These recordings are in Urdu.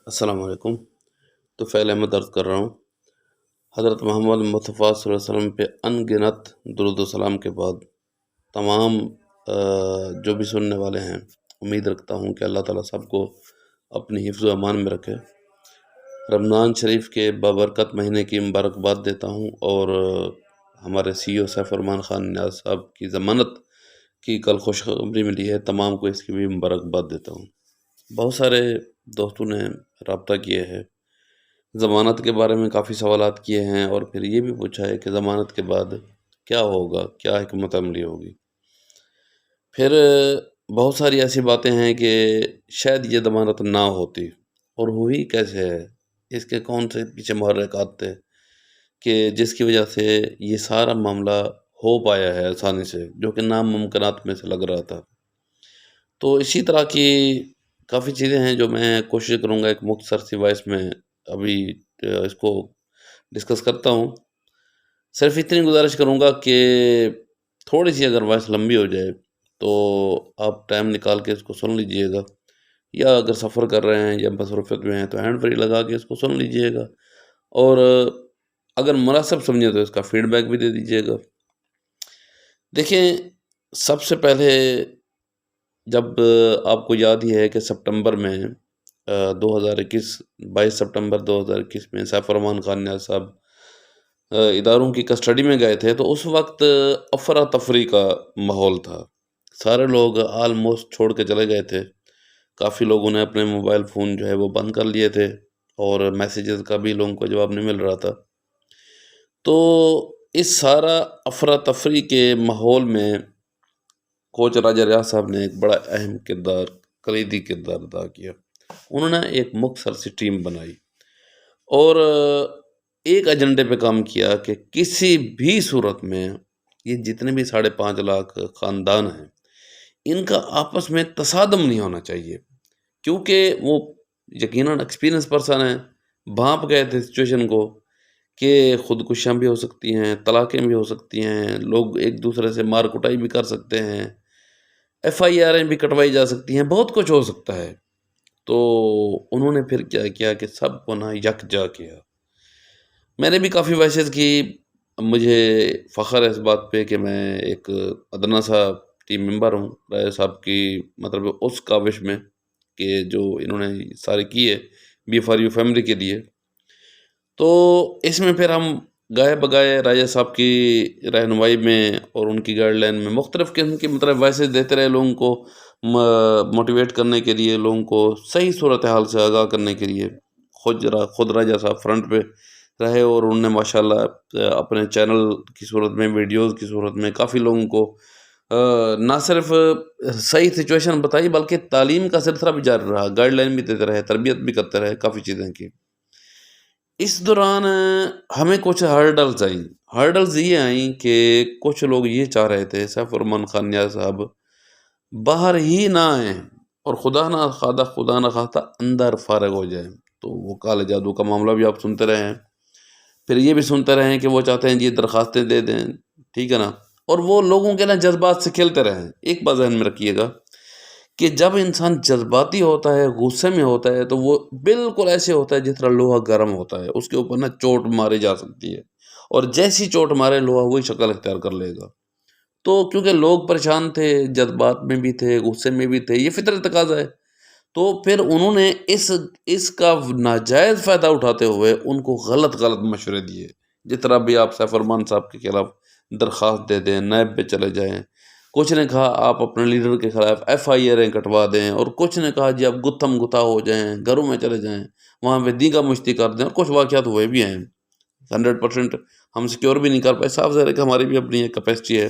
السلام علیکم۔ تو فعل احمد عرض کر رہا ہوں، حضرت محمد مصطفیٰ صلی اللہ علیہ وسلم پہ ان گنت درود و سلام کے بعد تمام جو بھی سننے والے ہیں، امید رکھتا ہوں کہ اللہ تعالیٰ سب کو اپنی حفظ و امان میں رکھے۔ رمضان شریف کے بابرکت مہینے کی مبارکباد دیتا ہوں، اور ہمارے سی او سیف الرحمان خان نیاز صاحب کی ضمانت کی کل خوشخبری ملی ہے، تمام کو اس کی بھی مبارکباد دیتا ہوں۔ بہت سارے دوستوں نے رابطہ کیے ہے، ضمانت کے بارے میں کافی سوالات کیے ہیں، اور پھر یہ بھی پوچھا ہے کہ ضمانت کے بعد کیا ہوگا، کیا حکمت عملی ہوگی۔ پھر بہت ساری ایسی باتیں ہیں کہ شاید یہ ضمانت نہ ہوتی، اور ہوئی کیسے ہے، اس کے کون سے پیچھے محرکات تھے کہ جس کی وجہ سے یہ سارا معاملہ ہو پایا ہے آسانی سے، جو کہ ناممکنات میں سے لگ رہا تھا۔ تو اسی طرح کی کافی چیزیں ہیں جو میں کوشش کروں گا ایک مختصر سی وائس میں ابھی اس کو ڈسکس کرتا ہوں۔ صرف اتنی گزارش کروں گا کہ تھوڑی سی اگر وائس لمبی ہو جائے تو آپ ٹائم نکال کے اس کو سن لیجئے گا، یا اگر سفر کر رہے ہیں یا مصروفیت میں ہیں تو ہینڈ فری لگا کے اس کو سن لیجئے گا، اور اگر مناسب سمجھے تو اس کا فیڈ بیک بھی دے دیجئے گا۔ دیکھیں، سب سے پہلے جب آپ کو یاد ہی ہے کہ سپٹمبر میں 2021 22 سپٹمبر 2021 میں سیف الرحمان خان نیاز صاحب اداروں کی کسٹڈی میں گئے تھے، تو اس وقت افراتفری کا ماحول تھا، سارے لوگ آلموسٹ چھوڑ کے چلے گئے تھے، کافی لوگوں نے اپنے موبائل فون جو ہے وہ بند کر لیے تھے، اور میسیجز کا بھی لوگوں کو جواب نہیں مل رہا تھا۔ تو اس سارا افراتفری کے ماحول میں کوچ راجہ ریاض صاحب نے ایک بڑا اہم کردار، کلیدی کردار ادا کیا۔ انہوں نے ایک مختصر سی ٹیم بنائی، اور ایک ایجنڈے پہ کام کیا کہ کسی بھی صورت میں یہ جتنے بھی 5.5 لاکھ خاندان ہیں، ان کا آپس میں تصادم نہیں ہونا چاہیے، کیونکہ وہ یقیناً ایکسپیرینس پرسن ہیں، بھانپ گئے تھے سچویشن کو کہ خودکشیاں بھی ہو سکتی ہیں، طلاقیں بھی ہو سکتی ہیں، لوگ ایک دوسرے سے مار کٹائی بھی کر سکتے ہیں، ایف آئی آریں بھی کٹوائی جا سکتی ہیں، بہت کچھ ہو سکتا ہے۔ تو انہوں نے پھر کیا کیا کہ سب کو یکجا کیا۔ میں نے بھی کافی وائسز کی، مجھے فخر ہے اس بات پہ کہ میں ایک ادنا سا ٹیم ممبر ہوں راجہ صاحب کی، مطلب اس کاوش میں کہ جو انہوں نے سارے کیے بی فار یو فیملی کے لیے۔ تو اس میں پھر ہم گائے بگائے راجہ صاحب کی رہنمائی میں اور ان کی گائیڈ لائن میں مختلف قسم کی وائسز دیتے رہے، لوگوں کو موٹیویٹ کرنے کے لیے، لوگوں کو صحیح صورتحال سے آگاہ کرنے کے لیے۔ خود راجہ صاحب فرنٹ پہ رہے، اور انہوں نے ماشاءاللہ اپنے چینل کی صورت میں، ویڈیوز کی صورت میں کافی لوگوں کو نہ صرف صحیح سچویشن بتائی، بلکہ تعلیم کا سلسلہ بھی جاری رہا، گائیڈ لائن بھی دیتے رہے، تربیت بھی کرتے رہے، کافی چیزیں کی۔ اس دوران ہمیں کچھ ہرڈلز یہ آئیں کہ کچھ لوگ یہ چاہ رہے تھے سیف الرحمان خان نیاز صاحب باہر ہی نہ آئیں، اور خدا نہ خواستہ اندر فارغ ہو جائیں۔ تو وہ کالے جادو کا معاملہ بھی آپ سنتے رہے ہیں، پھر یہ بھی سنتے رہے ہیں کہ وہ چاہتے ہیں جی درخواستیں دے دیں، ٹھیک ہے نا، اور وہ لوگوں کے جذبات سے کھیلتے رہے۔ ایک بات ذہن میں رکھیے گا کہ جب انسان جذباتی ہوتا ہے، غصے میں ہوتا ہے، تو وہ بالکل ایسے ہوتا ہے جس طرح لوہا گرم ہوتا ہے، اس کے اوپر چوٹ ماری جا سکتی ہے، اور جیسی چوٹ مارے لوہا وہی شکل اختیار کر لے گا۔ تو کیونکہ لوگ پریشان تھے، جذبات میں بھی تھے، غصے میں بھی تھے، یہ فطرت تقاضا ہے، تو پھر انہوں نے اس کا ناجائز فائدہ اٹھاتے ہوئے ان کو غلط مشورے دیے، جس طرح بھی آپ سیف الرحمان صاحب کے خلاف درخواست دے دیں، نیب پہ چلے جائیں، کچھ نے کہا آپ اپنے لیڈر کے خلاف ایف آئی آریں کٹوا دیں، اور کچھ نے کہا جی آپ گتھم گتھا ہو جائیں، گھروں میں چلے جائیں، وہاں پہ دیگا مشتی کر دیں، اور کچھ واقعات ہوئے بھی ہیں۔ 100% ہم سیکیور بھی نہیں کر پائے، صاف ظاہر ہے کہ ہماری بھی اپنی ایک کیپیسٹی ہے۔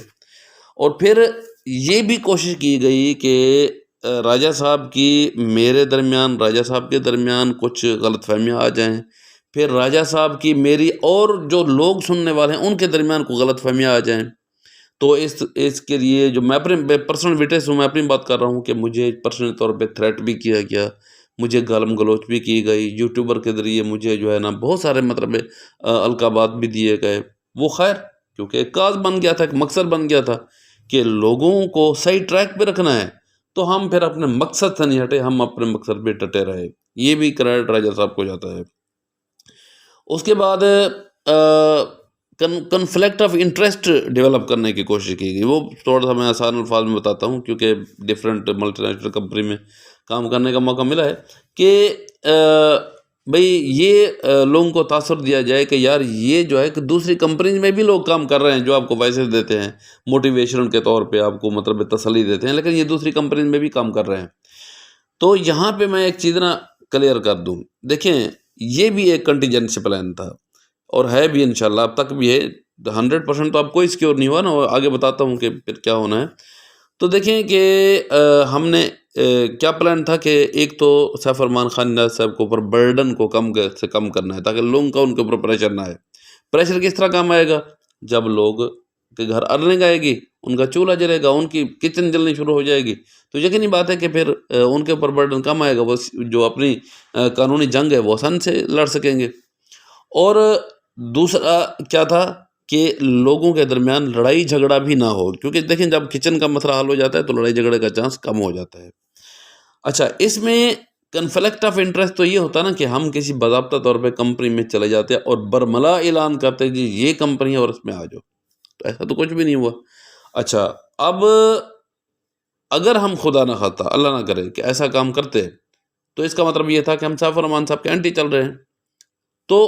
اور پھر یہ بھی کوشش کی گئی کہ راجہ صاحب کی میرے درمیان، راجہ صاحب کے درمیان کچھ غلط فہمیاں آ جائیں، پھر راجہ صاحب کی میری اور جو لوگ سننے والے ہیں ان کے درمیان کوئی غلط فہمیاں آ جائیں۔ تو اس کے لیے جو میں اپنے پرسنل وٹنس ہوں، میں اپنی بات کر رہا ہوں کہ مجھے پرسنل طور پہ تھریٹ بھی کیا گیا، مجھے گالم گلوچ بھی کی گئی، یوٹیوبر کے ذریعے مجھے جو ہے نا بہت سارے القابات بھی دیے گئے۔ وہ خیر، کیونکہ ایک کاز بن گیا تھا، ایک مقصد بن گیا تھا کہ لوگوں کو صحیح ٹریک پہ رکھنا ہے، تو ہم پھر اپنے مقصد سے نہیں ہٹے، ہم اپنے مقصد پہ ڈٹے رہے۔ یہ بھی کریڈٹ راجہ صاحب کو جاتا ہے۔ اس کے بعد کنفلکٹ آف انٹرسٹ ڈیولپ کرنے کی کوشش کی گئی، وہ تھوڑا سا میں آسان الفاظ میں بتاتا ہوں کیونکہ ڈفرینٹ ملٹی نیشنل کمپنی میں کام کرنے کا موقع ملا ہے، کہ بھئی یہ لوگوں کو تاثر دیا جائے کہ یار یہ جو ہے کہ دوسری کمپنیز میں بھی لوگ کام کر رہے ہیں جو آپ کو پیسے دیتے ہیں موٹیویشن کے طور پہ، آپ کو مطلب تسلی دیتے ہیں، لیکن یہ دوسری کمپنیز میں بھی کام کر رہے ہیں۔ تو یہاں پہ میں ایک چیز نا کلیئر کر دوں، دیکھیں یہ بھی ایک کنٹیجنسی پلان تھا اور ہے بھی انشاءاللہ، اب تک بھی ہے، 100% تو آپ کوئی سیکیور نہیں ہوا نا، اور آگے بتاتا ہوں کہ پھر کیا ہونا ہے۔ تو دیکھیں کہ ہم نے کیا پلان تھا کہ ایک تو سیف ارمان خان نیاز صاحب کے اوپر برڈن کو کم سے کم کرنا ہے تاکہ لوگوں کا ان کے اوپر پریشر نہ آئے۔ پریشر کس طرح کام آئے گا؟ جب لوگ کے گھر ارننگ آئے گی، ان کا چولہا جلے گا، ان کی کچن جلنی شروع ہو جائے گی، تو یقینی بات ہے کہ پھر ان کے اوپر برڈن کم آئے گا، وہ جو اپنی قانونی جنگ ہے وہ آسان سے لڑ سکیں گے۔ اور دوسرا کیا تھا کہ لوگوں کے درمیان لڑائی جھگڑا بھی نہ ہو، کیونکہ دیکھیں جب کچن کا مسئلہ حل ہو جاتا ہے تو لڑائی جھگڑے کا چانس کم ہو جاتا ہے۔ اچھا، اس میں کنفلکٹ آف انٹرسٹ تو یہ ہوتا ہے نا کہ ہم کسی باضابطہ طور پہ کمپنی میں چلے جاتے ہیں اور برملا اعلان کرتے ہیں کہ یہ کمپنی ہے اور اس میں آ جاؤ، تو ایسا تو کچھ بھی نہیں ہوا۔ اچھا، اب اگر ہم خدا نہ خواستہ اللہ نہ کرے کہ ایسا کام کرتے تو اس کا مطلب یہ تھا کہ ہم سیف ارمان صاحب کے اینٹی چل رہے ہیں، تو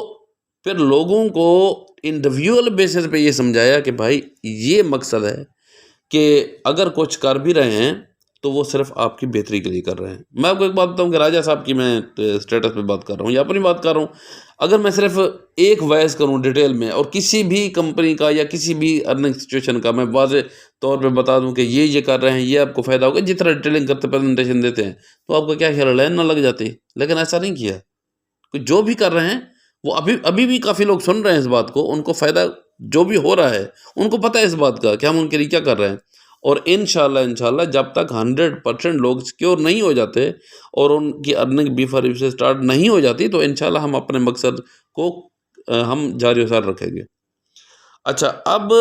پھر لوگوں کو انڈیویجول بیسس پہ یہ سمجھایا کہ بھائی یہ مقصد ہے کہ اگر کچھ کر بھی رہے ہیں تو وہ صرف آپ کی بہتری کے لیے کر رہے ہیں۔ میں آپ کو ایک بات بتاؤں کہ راجہ صاحب کی میں اسٹیٹس پہ بات کر رہا ہوں یا اپنی بات کر رہا ہوں، اگر میں صرف ایک وائز کروں ڈیٹیل میں اور کسی بھی کمپنی کا یا کسی بھی ارننگ سچویشن کا میں واضح طور پہ بتا دوں کہ یہ کر رہے ہیں، یہ آپ کو فائدہ ہوگا، جس طرح ڈیٹیلنگ کرتے پریزنٹیشن دیتے ہیں، تو آپ کو کیا خیال ہے لائن نہ لگ جاتی؟ لیکن ایسا نہیں کیا، کہ جو بھی کر رہے ہیں وہ ابھی بھی کافی لوگ سن رہے ہیں اس بات کو، ان کو فائدہ جو بھی ہو رہا ہے ان کو پتہ ہے اس بات کا کہ ہم ان کے لیے کیا کر رہے ہیں۔ اور انشاءاللہ جب تک 100% لوگ سیکیور نہیں ہو جاتے اور ان کی ارننگ بی فار سے سٹارٹ نہیں ہو جاتی تو انشاءاللہ ہم اپنے مقصد کو ہم جاری و سار رکھیں گے۔ اچھا، اب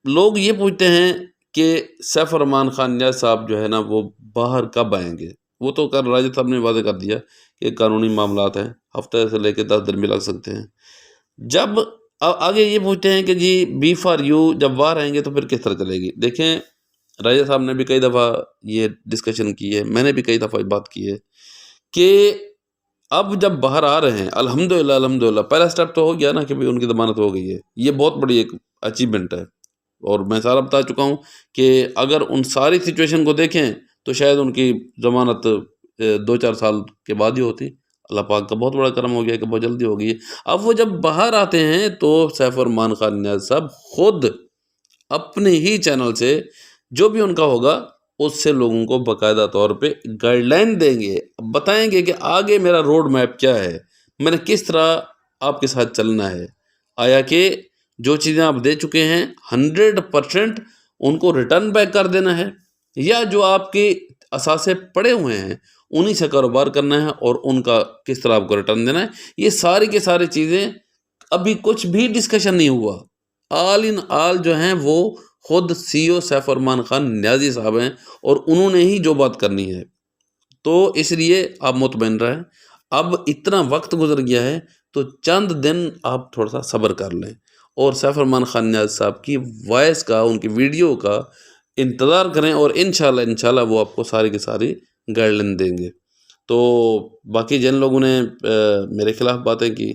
لوگ یہ پوچھتے ہیں کہ سیف ارمان خان نیاز صاحب جو ہے نا وہ باہر کب آئیں گے؟ وہ تو راجہ صاحب نے واضح کر دیا کہ قانونی معاملات ہیں، ہفتے سے لے کے 10 دن بھی لگ سکتے ہیں۔ جب آگے یہ پوچھتے ہیں کہ جی بی فار یو جب باہر آئیں گے تو پھر کس طرح چلے گی؟ دیکھیں راجہ صاحب نے بھی کئی دفعہ یہ ڈسکشن کی ہے، میں نے بھی کئی دفعہ بات کی ہے کہ اب جب باہر آ رہے ہیں الحمدللہ پہلا سٹیپ تو ہو گیا نا کہ ان کی ضمانت ہو گئی ہے، یہ بہت بڑی ایک اچیومنٹ ہے، اور میں سارا بتا چکا ہوں کہ اگر ان ساری سچویشن کو دیکھیں تو شاید ان کی ضمانت 2-4 سال کے بعد ہی ہوتی۔ اللہ پاک کا بہت بڑا کرم ہو گیا کہ بہت جلدی ہو گئی ہے۔ اب وہ جب باہر آتے ہیں تو سیف ارمان خان نیاز صاحب خود اپنے ہی چینل سے جو بھی ان کا ہوگا اس سے لوگوں کو باقاعدہ طور پہ گائیڈ لائن دیں گے، بتائیں گے کہ آگے میرا روڈ میپ کیا ہے، میں نے کس طرح آپ کے ساتھ چلنا ہے، آیا کہ جو چیزیں آپ دے چکے ہیں 100% ان کو ریٹرن بیک کر دینا ہے، یا جو آپ کے اثاثے پڑے ہوئے ہیں انہی سے کاروبار کرنا ہے اور ان کا کس طرح آپ کو ریٹرن دینا ہے۔ یہ ساری کی ساری چیزیں ابھی کچھ بھی ڈسکشن نہیں ہوا، آل ان آل جو ہیں وہ خود سی او سیف ارمان خان نیازی صاحب ہیں اور انہوں نے ہی جو بات کرنی ہے، تو اس لیے آپ مطمئن رہیں۔ اب اتنا وقت گزر گیا ہے تو چند دن آپ تھوڑا سا صبر کر لیں اور سیف ارمان خان نیاز صاحب کی وائس کا، ان کی ویڈیو کا انتظار کریں، اور انشاءاللہ وہ آپ کو ساری کی ساری گائیڈ لائن دیں گے۔ تو باقی جن لوگوں نے میرے خلاف باتیں کی،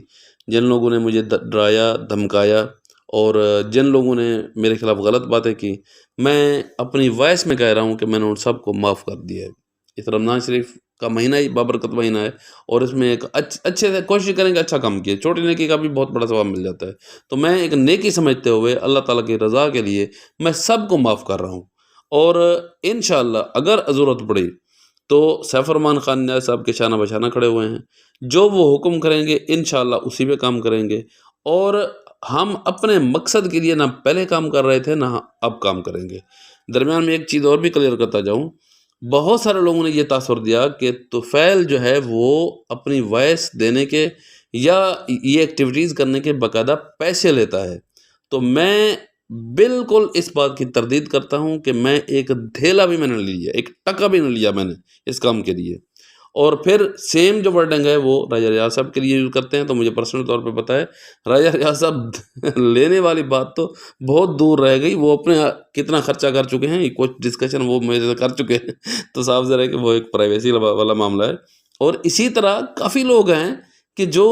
جن لوگوں نے مجھے ڈرایا دھمکایا اور جن لوگوں نے میرے خلاف غلط باتیں کی، میں اپنی وائس میں کہہ رہا ہوں کہ میں نے ان سب کو معاف کر دیا ہے۔ اس رمضان شریف کا مہینہ ہی بابرکت مہینہ ہے اور اس میں ایک اچھے سے کوشش کریں کہ اچھا کام کیے، چھوٹی نیکی کا بھی بہت بڑا ثواب مل جاتا ہے، تو میں ایک نیکی سمجھتے ہوئے اللہ تعالیٰ کی رضا کے لیے میں سب کو معاف کر رہا ہوں، اور انشاءاللہ اگر ضرورت پڑی تو سیف ارمان خان نیاز صاحب کے شانہ بشانہ کھڑے ہوئے ہیں، جو وہ حکم کریں گے انشاءاللہ اسی پہ کام کریں گے، اور ہم اپنے مقصد کے لیے نہ پہلے کام کر رہے تھے نہ اب کام کریں گے۔ درمیان میں ایک چیز اور بھی کلیئر کرتا جاؤں، بہت سارے لوگوں نے یہ تاثر دیا کہ طفیل جو ہے وہ اپنی وائس دینے کے یا یہ ایکٹیویٹیز کرنے کے باقاعدہ پیسے لیتا ہے، تو میں بالکل اس بات کی تردید کرتا ہوں کہ میں ایک دھیلا بھی میں نے لیا، ایک ٹکا بھی نہیں لیا میں نے اس کام کے لیے، اور پھر سیم جو ورڈنگ ہے وہ راجہ ریاض صاحب کے لیے یوز کرتے ہیں. تو مجھے پرسنل طور پہ پتہ ہے راجہ ریاض صاحب لینے والی بات تو بہت دور رہ گئی، وہ اپنے کتنا خرچہ کر چکے ہیں، کچھ ڈسکشن وہ میرے سے کر چکے ہیں تو صاف ظاہر ہے کہ وہ ایک پرائیویسی والا معاملہ ہے. اور اسی طرح کافی لوگ ہیں کہ جو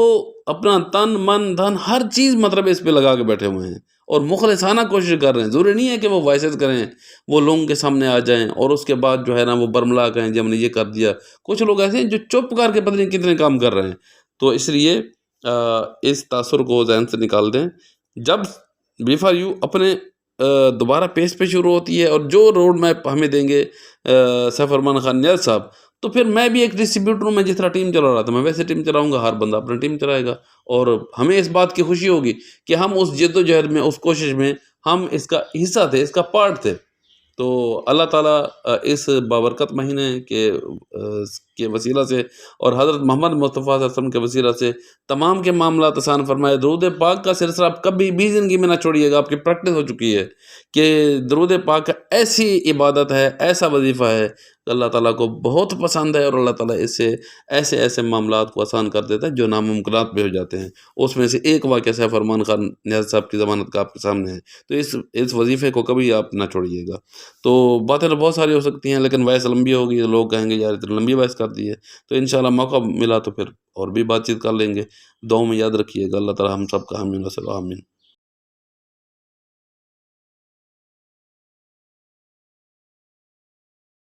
اپنا تن من دھن ہر چیز مطلب اس پہ لگا کے بیٹھے ہوئے ہیں اور مخلصانہ کوشش کر رہے ہیں. ضروری نہیں ہے کہ وہ وائسز کریں، وہ لوگوں کے سامنے آ جائیں اور اس کے بعد جو ہے نا وہ برملا کہیں جی ہم نے یہ کر دیا. کچھ لوگ ایسے ہیں جو چپ کر کے پتہ نہیں کتنے کام کر رہے ہیں. تو اس لیے اس تاثر کو ذہن سے نکال دیں. جب بی فار یو اپنے دوبارہ پیس پہ شروع ہوتی ہے اور جو روڈ میپ ہمیں دیں گے سیف ارمان خان نیاز صاحب، تو پھر میں بھی ایک ڈسٹریبیوٹر ہوں. میں جس طرح ٹیم چلا رہا تھا میں ویسے ٹیم چلاؤں گا، ہر بندہ اپنا ٹیم چلائے گا. اور ہمیں اس بات کی خوشی ہوگی کہ ہم اس جد و جہد میں، اس کوشش میں ہم اس کا حصہ تھے، اس کا پارٹ تھے. تو اللہ تعالیٰ اس بابرکت مہینے کے وسیلہ سے اور حضرت محمد مصطفیٰ صلی اللہ علیہ وسلم کے وسیلہ سے تمام کے معاملات آسان فرمائے. درود پاک کا سلسلہ آپ کبھی بھی زندگی میں نہ چھوڑیے گا. آپ کی پریکٹس ہو چکی ہے کہ درود پاک ایسی عبادت ہے، ایسا وظیفہ ہے کہ اللہ تعالیٰ کو بہت پسند ہے، اور اللہ تعالیٰ اس سے ایسے معاملات کو آسان کر دیتا ہے جو ناممکنات بھی ہو جاتے ہیں. اس میں سے ایک واقعہ سیف ارمان خان نیاز صاحب کی ضمانت کا آپ کے سامنے ہے. تو اس وظیفے کو کبھی آپ نہ چھوڑیے گا. تو باتیں تو بہت ساری ہو سکتی ہیں لیکن وائس لمبی ہوگی تو لوگ کہیں گے یار اتنی لمبی وائس کر دی ہے. تو انشاءاللہ موقع ملا تو پھر اور بھی بات چیت کر لیں گے. دعاؤں میں یاد رکھیے گا. اللہ تعالیٰ ہم سب کا حامی و ناصر. آمین.